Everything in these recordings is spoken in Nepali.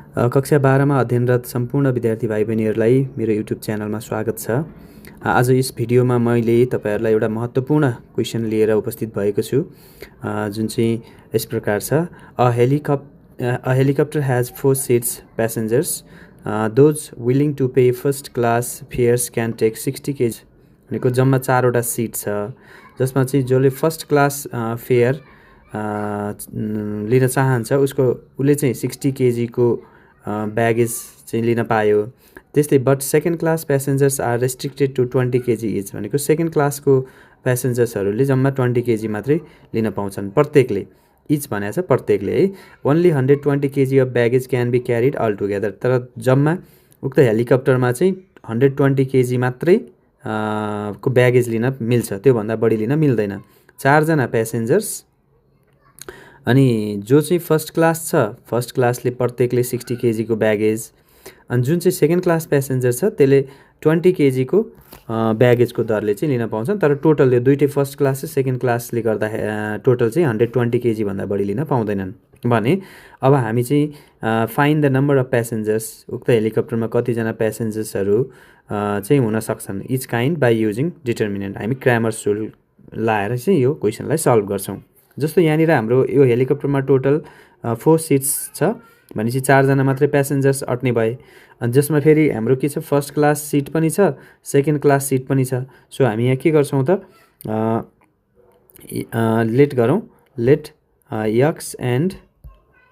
कक्षा 12 मा अध्ययनरत सम्पूर्ण विद्यार्थी भाइ बहिनीहरूलाई मेरो युट्युब च्यानलमा स्वागत छ। आज यस भिडियोमा मैले तपाईहरुलाई एउटा महत्त्वपूर्ण क्वेशन लिएर उपस्थित भएको छु, जुन चाहिँ यस प्रकार छ। A helicopter has 4 seats passengers. Those willing to pay first class fares can take 60 kg. भनेको जम्मा 4 वटा सिट छ, जसमा चाहिँ जसले फर्स्ट क्लास फेयर लिन चाहन्छ उसले चाहिँ 60 kg को ब्यागेज चाहिँ लिन पायो। त्यस्तै but second class passengers are restricted to 20 kg each, भनेको सेकेन्ड क्लासको प्यासेन्जर्सहरूले जम्मा 20 kg मात्रै लिन पाउँछन् प्रत्येकले। इच भनेको छ प्रत्येकले है। Only 120 kg of baggage can be carried all together, तर जम्मा उक्त हेलिकप्टरमा चाहिँ 120 kg मात्रै को ब्यागेज लिन मिल्छ, त्योभन्दा बढी लिन मिल्दैन। 4 जना प्यासेन्जर्स अनि जो चाहिँ फर्स्ट क्लास छ, फर्स्ट क्लासले प्रत्येकले 60 kg को ब्यागेज, अनि जुन चाहिँ सेकेन्ड क्लास प्यासेन्जर छ त्यसले 20 kg को ब्यागेजको दरले चाहिँ लिन पाउँछन्। तर टोटल यो दुईटै फर्स्ट क्लास र सेकेन्ड क्लासले गर्दा टोटल चाहिँ 120 kg भन्दा बढी लिन पाउँदैनन् भने अब हामी चाहिँ फाइन्ड द नम्बर अफ प्यासेन्जर्स, उक्त हेलिकप्टरमा कतिजना प्यासेन्जर्सहरू चाहिँ हुन सक्छन् each kind by using determinant. हामी क्रामर्स रुल लाएर चाहिँ यो क्वेसनलाई सल्भ गर्छौँ। जस्तो यहाँनिर हाम्रो यो हेलिकप्टरमा टोटल 4 सिट्स छ भनेपछि 4 जना मात्रै प्यासेन्जर्स अट्ने भए। अनि जसमा फेरि हाम्रो के छ, फर्स्ट क्लास सिट पनि छ, सेकेन्ड क्लास सिट पनि छ। सो हामी यहाँ के गर्छौँ त, let x and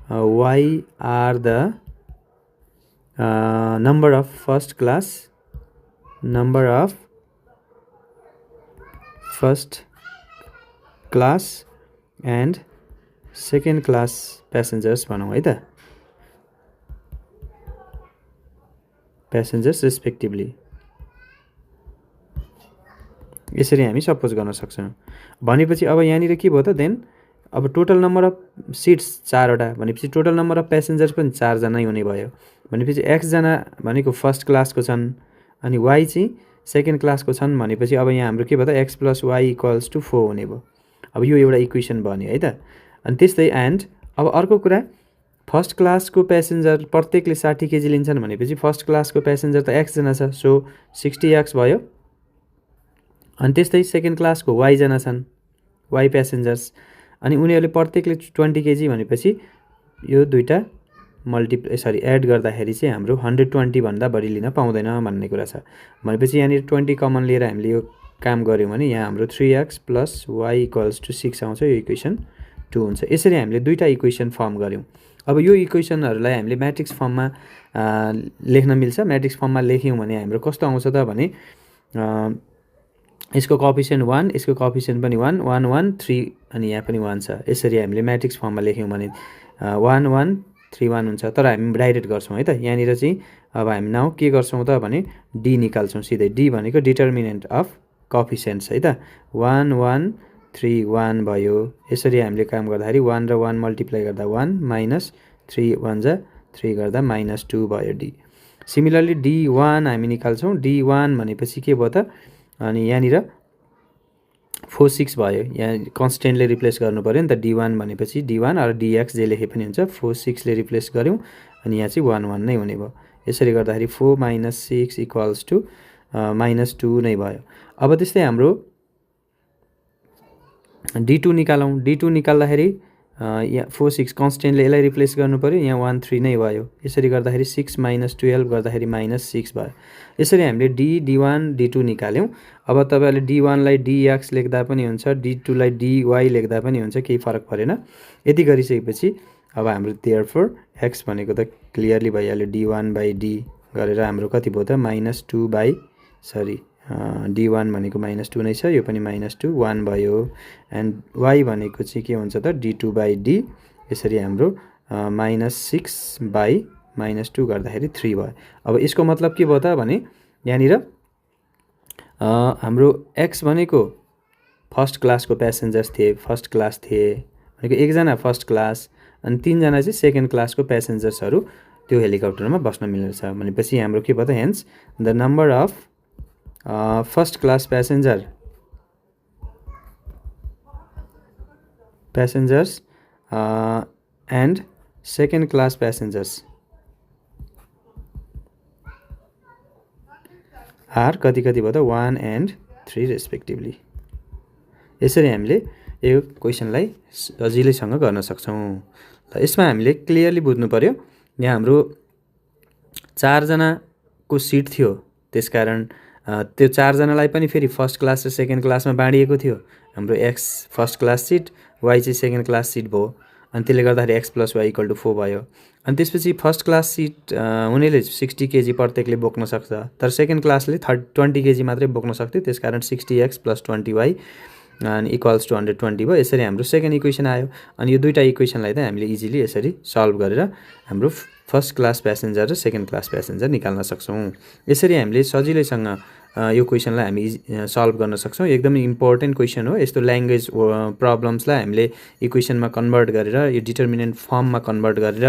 y are the number of first class and second class passengers भनौँ है त, प्यासेन्जर्स रेस्पेक्टिभली। यसरी हामी सपोज गर्न सक्छौँ। भनेपछि अब यहाँनिर के भयो त, देन अब टोटल नम्बर अफ सिट्स 4 वटा भनेपछि टोटल नम्बर अफ प्यासेन्जर्स पनि 4 जना हुने भयो। भनेपछि x जना भनेको फर्स्ट क्लासको छन् अनि y चाहिँ सेकेन्ड क्लासको छन् भनेपछि अब यहाँ हाम्रो के भयो त, x + y = 4 हुने भयो। अब यो एउटा इक्वेसन बन्यो है त। अनि त्यस्तै एन्ड अब अर्को कुरा, फर्स्ट क्लासको प्यासेन्जर प्रत्येकले 60 kg लिन्छन् भनेपछि फर्स्ट क्लासको प्यासेन्जर त x जना छ, सो 60x भयो। अनि त्यस्तै सेकेन्ड क्लासको y जना छन्, y प्यासेन्जर्स, अनि उनीहरूले प्रत्येकले 20 kg भनेपछि यो दुईटा एड गर्दाखेरि चाहिँ हाम्रो 120 भन्दा बढी लिन पाउँदैन भन्ने कुरा छ। भनेपछि यहाँनिर 20 कमन लिएर हामीले यो काम गऱ्यौँ भने यहाँ हाम्रो 3x + y = 6 आउँछ। यो इक्वेसन 2 हुन्छ। यसरी हामीले दुईटा इक्वेसन फर्म गऱ्यौँ। अब यो इक्वेसनहरूलाई हामीले म्याट्रिक्स फर्ममा लेख्न मिल्छ। म्याट्रिक्स फर्ममा लेख्यौँ भने हाम्रो कस्तो आउँछ त भने यसको कोएफिसिएन्ट 1, यसको कोएफिसिएन्ट पनि 1, 1 1 3 अनि यहाँ पनि 1 छ। यसरी हामीले म्याट्रिक्स फर्ममा लेख्यौँ भने 1 1 3 1 हुन्छ। तर हामी डाइरेक्ट गर्छौँ है त। यहाँनिर चाहिँ अब हामी नाउ के गर्छौँ त भने d निकाल्छौँ सिधै। d भनेको डिटर्मिनेन्ट अफ कोएफिसिएन्ट्स है त। 1 1 3 1 भयो। यसरी हामीले काम गर्दाखेरि 1 र 1 मल्टिप्लाई गर्दा 1 माइनस 3 1 जा 3 गर्दा -2 भयो d। सिमिलरली d1 हामी निकाल्छौँ। d1 भनेपछि के भयो त, अनि यहाँनिर 4 6 भयो। यहाँ कन्स्टेन्टले रिप्लेस गर्नु पऱ्यो नि त। d1 भनेपछि d1 र dx जे लेखे पनि हुन्छ। 4 6 ले रिप्लेस गऱ्यौँ अनि यहाँ चाहिँ 1 1 नै हुने भयो। यसरी गर्दाखेरि 4 - 6 = -2 नै भयो। अब त्यस्तै हाम्रो d2 निकालौँ। d2 निकाल्दाखेरि यहाँ 4 6 कन्स्टेन्टले यसलाई रिप्लेस गर्नु पऱ्यो, यहाँ 1 3 नै भयो। यसरी गर्दाखेरि 6 - 12 गर्दाखेरि -6 भयो। यसरी हामीले d1 d2 निकाल्यौँ। अब तपाईहरुले d1 लाई dx लेख्दा पनि हुन्छ, d2 लाई dy लेख्दा पनि हुन्छ, केही फरक परेन। यति गरिसकेपछि अब हाम्रो देयरफोर x भनेको त क्लियरली भइहाल्यो। d1/d गरेर हाम्रो कति भयो त d1 भनेको -2 नै छ, यो पनि -2 1 भयो। एन्ड y भनेको चाहिँ के हुन्छ त d2/d। यसरी हाम्रो -6/-2 गर्दाखेरि 3 भयो। अब यसको मतलब के भयो त भने यहाँनिर हाम्रो x भनेको फर्स्ट क्लासको प्यासेन्जर्स थिए, फर्स्ट क्लास थिए भनेको 1 जना फर्स्ट क्लास अनि 3 जना चाहिँ सेकेन्ड क्लासको प्यासेन्जर्सहरू त्यो हेलिकप्टरमा बस्न मिल्ने छ। भनेपछि हाम्रो के भयो त, hence the number of first class passengers and second class passengers are कति कति भयो त 1 and 3 रेस्पेक्टिभली। यसरी हामीले यो क्वेसनलाई सजिलैसँग गर्न सक्छौँ। ल यसमा हामीले क्लियरली बुझ्नु पर्यो, यहाँ हाम्रो 4 जनाको सिट थियो, त्यसकारण त्यो 4 जनालाई पनि फेरि फर्स्ट क्लास र सेकेन्ड क्लासमा बाँडिएको थियो। हाम्रो X first class seat, Y चाहिँ सेकेन्ड क्लास सिट भयो, अनि त्यसले गर्दाखेरि X plus Y equal to 4 भयो। अनि त्यसपछि फर्स्ट क्लास सिट हुनेले 60 केजी प्रत्येकले बोक्न सक्छ, तर सेकेन्ड क्लासले 20 केजी मात्रै बोक्न सक्थ्यो, त्यसकारण 60x + 20y अनि इक्वल्स टु 120 भयो। यसरी हाम्रो सेकेन्ड इक्वेसन आयो। अनि यो दुईवटा इक्वेसनलाई चाहिँ हामीले इजिली यसरी सल्भ गरेर हाम्रो फर्स्ट क्लास प्यासेन्जर र सेकेन्ड क्लास प्यासेन्जर निकाल्न सक्छौँ। यसरी हामीले सजिलैसँग यो क्वेसनलाई हामी सल्भ गर्न सक्छौँ। एकदमै इम्पोर्टेन्ट क्वेसन हो। यस्तो ल्याङ्ग्वेज प्रब्लम्सलाई हामीले इक्वेसनमा कन्भर्ट गरेर यो डिटर्मिनेन्ट फर्ममा कन्भर्ट गरेर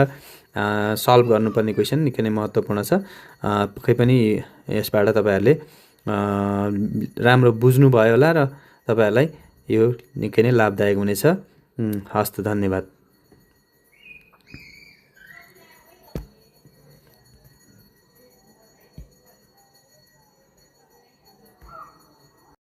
सल्भ गर्नुपर्ने क्वेसन निकै नै महत्त्वपूर्ण छ। पक्कै पनि यसबाट तपाईँहरूले राम्रो बुझ्नुभयो होला र तपाईँहरूलाई यो निकै नै लाभदायक हुनेछ। हस्त, धन्यवाद।